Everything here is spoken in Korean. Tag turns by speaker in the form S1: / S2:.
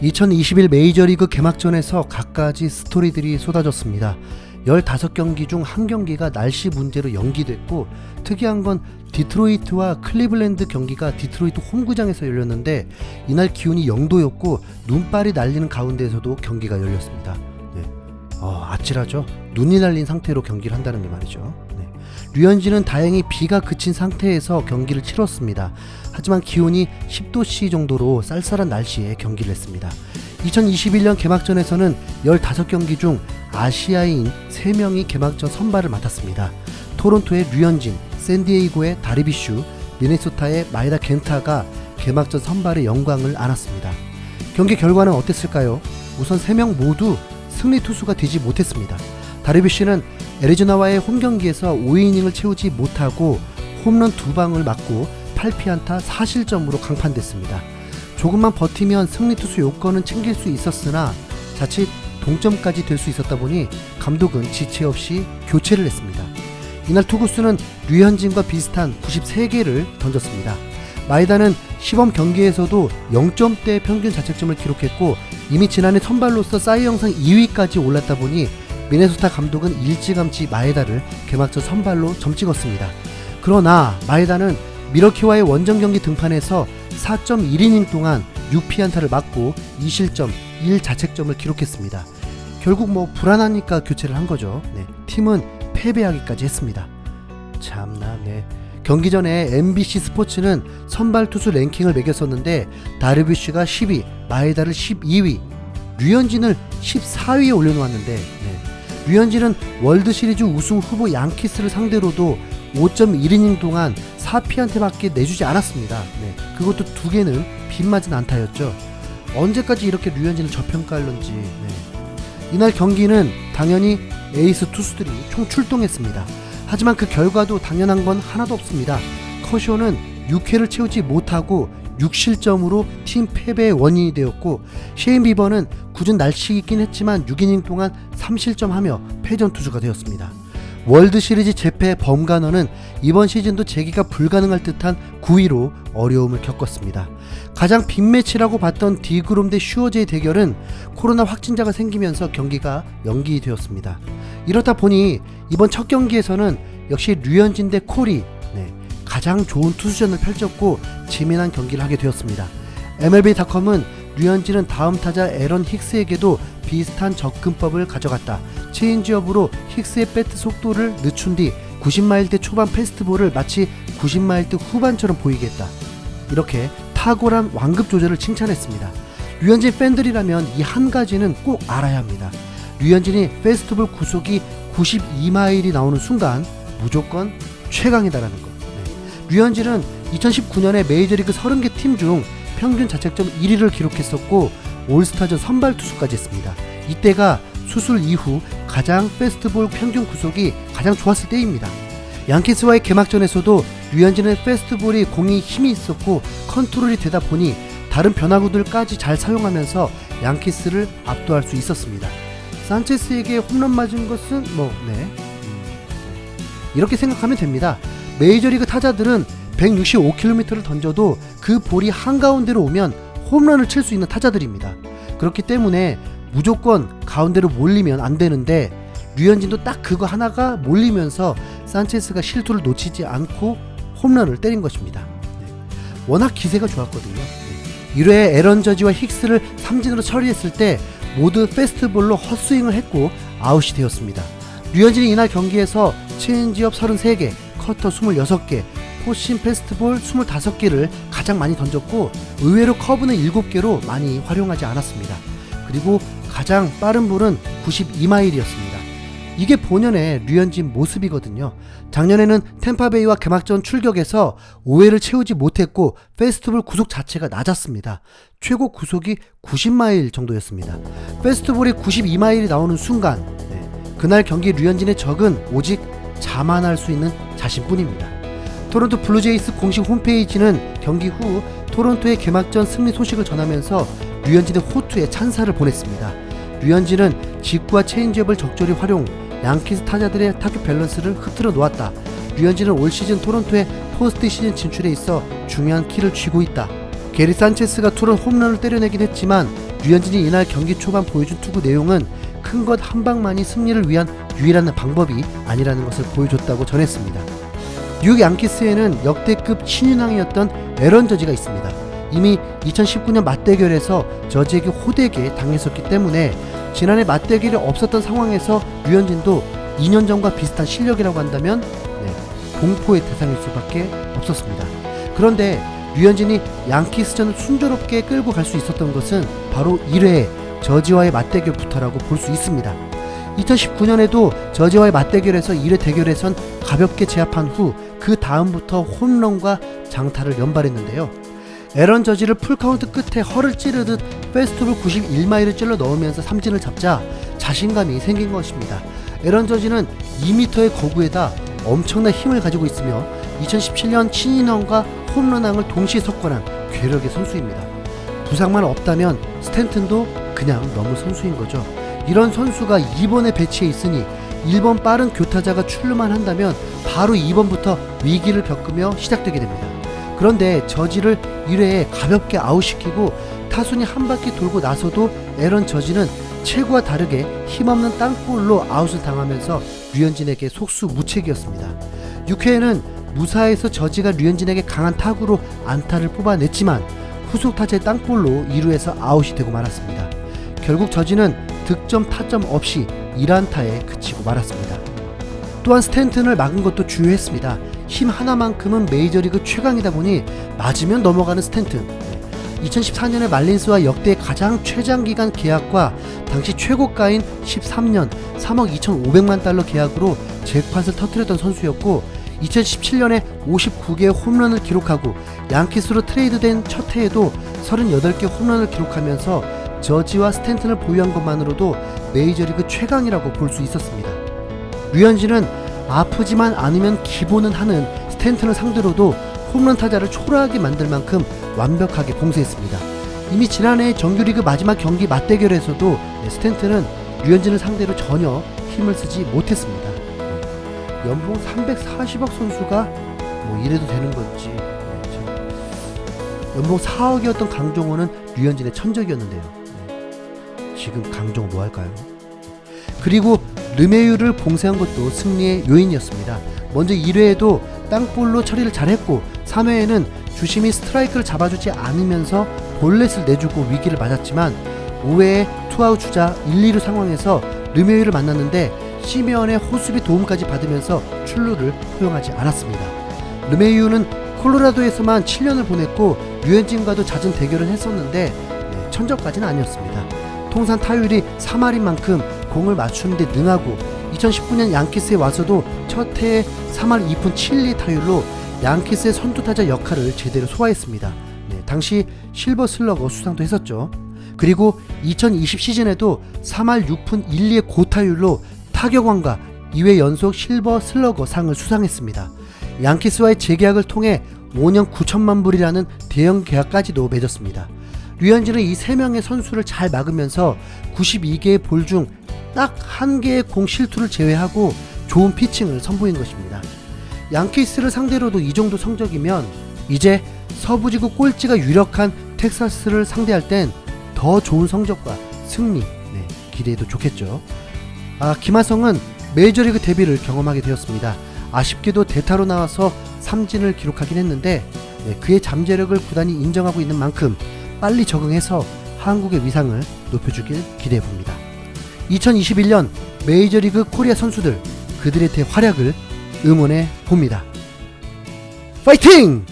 S1: 2021 메이저리그 개막전에서 갖가지 스토리들이 쏟아졌습니다. 15경기 중 1경기가 날씨 문제로 연기됐고, 특이한 건 디트로이트와 클리블랜드 경기가 디트로이트 홈구장에서 열렸는데 이날 기온이 0도였고 눈발이 날리는 가운데에서도 경기가 열렸습니다. 네. 아찔하죠. 눈이 날린 상태로 경기를 한다는 게 말이죠. 네. 류현진은 다행히 비가 그친 상태에서 경기를 치렀습니다. 하지만 기온이 10도씨 정도로 쌀쌀한 날씨에 경기를 했습니다. 2021년 개막전에서는 15경기 중 아시아인 3명이 개막전 선발을 맡았습니다. 토론토의 류현진, 샌디에이고의 다르비슈, 미네소타의 마에다 켄타가 개막전 선발의 영광을 안았습니다. 경기 결과는 어땠을까요? 우선 3명 모두 승리 투수가 되지 못했습니다. 다르비슈는 애리조나와의 홈경기에서 5이닝을 채우지 못하고 홈런 2방을 맞고 8피안타 4실점으로 강판됐습니다. 조금만 버티면 승리 투수 요건은 챙길 수 있었으나 자칫 동점까지 될 수 있었다 보니 감독은 지체 없이 교체를 했습니다. 이날 투구수는 류현진과 비슷한 93개를 던졌습니다. 마에다는 시범 경기에서도 0점대 평균 자책점을 기록했고 이미 지난해 선발로서 사이 영상 2위까지 올랐다 보니 미네소타 감독은 일찌감치 마에다를 개막전 선발로 점찍었습니다. 그러나 마에다는 미러키와의 원정 경기 등판에서 4.1이닝 동안 6피안타를 맞고 2실점 1자책점을 기록했습니다. 결국 불안하니까 교체를 한 거죠. 네, 팀은 패배하기까지 했습니다. 참나. 네. 경기 전에 MBC 스포츠는 선발 투수 랭킹을 매겼었는데 다르비슈가 10위, 마에다를 12위, 류현진을 14위에 올려놓았는데 류현진은 월드시리즈 우승 후보 양키스를 상대로도 5.1이닝 동안 4피안타밖에 내주지 않았습니다. 네. 그것도 2개는 빗맞은 안타였죠. 언제까지 이렇게 류현진을 저평가할런지. 이날 경기는 당연히 에이스 투수들이 총 출동했습니다. 하지만 그 결과도 당연한 건 하나도 없습니다. 커쇼는 6회를 채우지 못하고 6실점으로 팀 패배의 원인이 되었고, 셰인 비버는 굳은 날씨이긴 했지만 6이닝 동안 3실점하며 패전 투수가 되었습니다. 월드시리즈 재패 범가너는 이번 시즌도 재기가 불가능할 듯한 9위로 어려움을 겪었습니다. 가장 빅매치라고 봤던 디그롬 대 슈어제의 대결은 코로나 확진자가 생기면서 경기가 연기되었습니다. 이렇다 보니 이번 첫 경기에서는 역시 류현진 대 코리, 가장 좋은 투수전을 펼쳤고 지민한 경기를 하게 되었습니다. MLB.com은 류현진은 다음 타자 에런 힉스에게도 비슷한 접근법을 가져갔다. 체인지업으로 힉스의 배트 속도를 늦춘 뒤 90마일대 초반 패스트볼을 마치 90마일대 후반처럼 보이게 했다. 이렇게 탁월한 완급 조절을 칭찬했습니다. 류현진 팬들이라면 이 한 가지는 꼭 알아야 합니다. 류현진이 패스트볼 구속이 92마일이 나오는 순간 무조건 최강이다라는 것. 류현진은 2019년에 메이저리그 30개 팀 중 평균 자책점 1위를 기록했었고 올스타전 선발 투수까지 했습니다. 이때가 수술 이후 가장 패스트볼 평균 구속이 가장 좋았을 때입니다. 양키스와의 개막전에서도 류현진은 패스트볼이 공이 힘이 있었고 컨트롤이 되다 보니 다른 변화구들까지 잘 사용하면서 양키스를 압도할 수 있었습니다. 산체스에게 홈런 맞은 것은 이렇게 생각하면 됩니다. 메이저리그 타자들은 165km를 던져도 그 볼이 한가운데로 오면 홈런을 칠 수 있는 타자들입니다. 그렇기 때문에 무조건 가운데로 몰리면 안 되는데 류현진도 딱 그거 하나가 몰리면서 산체스가 실투를 놓치지 않고 홈런을 때린 것입니다. 워낙 기세가 좋았거든요. 1회에 에런 저지와 힉스를 삼진으로 처리했을 때 모두 패스트볼로 헛스윙을 했고 아웃이 되었습니다. 류현진이 이날 경기에서 체인지업 33개, 커터 26개, 포심 패스트볼 25개를 가장 많이 던졌고 의외로 커브는 7개로 많이 활용하지 않았습니다. 그리고 가장 빠른 볼은 92마일이었습니다. 이게 본연의 류현진 모습이거든요. 작년에는 템파베이와 개막전 출격에서 5회를 채우지 못했고 패스트볼 구속 자체가 낮았습니다. 최고 구속이 90마일 정도였습니다. 패스트볼이 92마일이 나오는 순간 그날 경기 류현진의 적은 오직 자만할 수 있는 자신뿐입니다. 토론토 블루제이스 공식 홈페이지는 경기 후 토론토의 개막전 승리 소식을 전하면서 류현진의 호투에 찬사를 보냈습니다. 류현진은 직구와 체인지업을 적절히 활용, 양키스 타자들의 타격 밸런스를 흐트러 놓았다. 류현진은 올 시즌 토론토의 포스트 시즌 진출에 있어 중요한 키를 쥐고 있다. 게리 산체스가 투런 홈런을 때려내긴 했지만 류현진이 이날 경기 초반 보여준 투구 내용은 큰 것 한 방만이 승리를 위한 유일한 방법이 아니라는 것을 보여줬다고 전했습니다. 뉴욕 양키스에는 역대급 신인왕이었던 에런 저지가 있습니다. 이미 2019년 맞대결에서 저지에게 호되게 당했었기 때문에 지난해 맞대결이 없었던 상황에서 류현진도 2년 전과 비슷한 실력이라고 한다면 공포의 대상일 수밖에 없었습니다. 그런데 류현진이 양키스전을 순조롭게 끌고 갈 수 있었던 것은 바로 1회 저지와의 맞대결부터라고 볼 수 있습니다. 2019년에도 저지와의 맞대결에서 1회 대결에선 가볍게 제압한 후 그 다음부터 홈런과 장타를 연발했는데요. 에런 저지를 풀카운트 끝에 허를 찌르듯 페스트볼 91마일을 찔러 넣으면서 삼진을 잡자 자신감이 생긴 것입니다. 에런 저지는 2m의 거구에다 엄청난 힘을 가지고 있으며 2017년 신인왕과 홈런왕을 동시에 석권한 괴력의 선수입니다. 부상만 없다면 스탠튼도 그냥 너무 선수인 거죠. 이런 선수가 2번에 배치해 있으니 1번 빠른 교타자가 출루만 한다면 바로 2번부터 위기를 겪으며 시작되게 됩니다. 그런데 저지를 1회에 가볍게 아웃시키고 타순이 한 바퀴 돌고 나서도 에런 저지는 최고와 다르게 힘없는 땅볼로 아웃을 당하면서 류현진에게 속수무책이었습니다. 6회에는 무사해서 저지가 류현진에게 강한 타구로 안타를 뽑아냈지만 후속 타자의 땅볼로 2루에서 아웃이 되고 말았습니다. 결국 저지는 득점 타점 없이 1안타에 그치고 말았습니다. 또한 스탠튼을 막은 것도 주요했습니다. 힘 하나만큼은 메이저리그 최강이다 보니 맞으면 넘어가는 스탠튼. 2014년에 말린스와 역대 가장 최장기간 계약과 당시 최고가인 13년 3억 2,500만 달러 계약으로 잭팟을 터뜨렸던 선수였고 2017년에 59개의 홈런을 기록하고 양키스로 트레이드된 첫 해에도 38개 홈런을 기록하면서 저지와 스탠튼을 보유한 것만으로도 메이저리그 최강이라고 볼 수 있었습니다. 류현진은 아프지만 않으면 기본은 하는 스탠튼을 상대로도 홈런 타자를 초라하게 만들 만큼 완벽하게 봉쇄했습니다. 이미 지난해 정규리그 마지막 경기 맞대결에서도 스탠튼은 류현진을 상대로 전혀 힘을 쓰지 못했습니다. 연봉 340억 선수가 뭐 이래도 되는 건지 연봉 4억이었던 강정호는 류현진의 천적이었는데요. 지금 강정호 뭐 할까요? 그리고 르메유를 봉쇄한 것도 승리의 요인이었습니다. 먼저 1회에도 땅볼로 처리를 잘했고 3회에는 주심이 스트라이크를 잡아주지 않으면서 볼넷을 내주고 위기를 맞았지만 5회에 투아웃 주자 1, 2루 상황에서 르메유를 만났는데 시메언의 호수비 도움까지 받으면서 출루를 허용하지 않았습니다. 르메유는 콜로라도에서만 7년을 보냈고 류현진과도 잦은 대결을 했었는데 천적까지는 아니었습니다. 통산 타율이 3할인 만큼 공을 맞추는데 능하고 2019년 양키스에 와서도 첫 해에 3할 2푼 7리 타율로 양키스의 선두타자 역할을 제대로 소화했습니다. 당시 실버 슬러거 수상도 했었죠. 그리고 2020 시즌에도 3할 6푼 1리의 고타율로 타격왕과 2회 연속 실버 슬러거 상을 수상했습니다. 양키스와의 재계약을 통해 5년 9천만 불이라는 대형 계약까지도 맺었습니다. 류현진은 이 3명의 선수를 잘 막으면서 92개의 볼 중 딱 1개의 공 실투를 제외하고 좋은 피칭을 선보인 것입니다. 양키스를 상대로도 이 정도 성적이면 이제 서부지구 꼴찌가 유력한 텍사스를 상대할 땐 더 좋은 성적과 승리 기대해도 좋겠죠. 김하성은 메이저리그 데뷔를 경험하게 되었습니다. 아쉽게도 대타로 나와서 삼진을 기록하긴 했는데 그의 잠재력을 구단이 인정하고 있는 만큼 빨리 적응해서 한국의 위상을 높여주길 기대해봅니다. 2021년 메이저리그 코리아 선수들 그들의 대활약을 응원해 봅니다. 파이팅!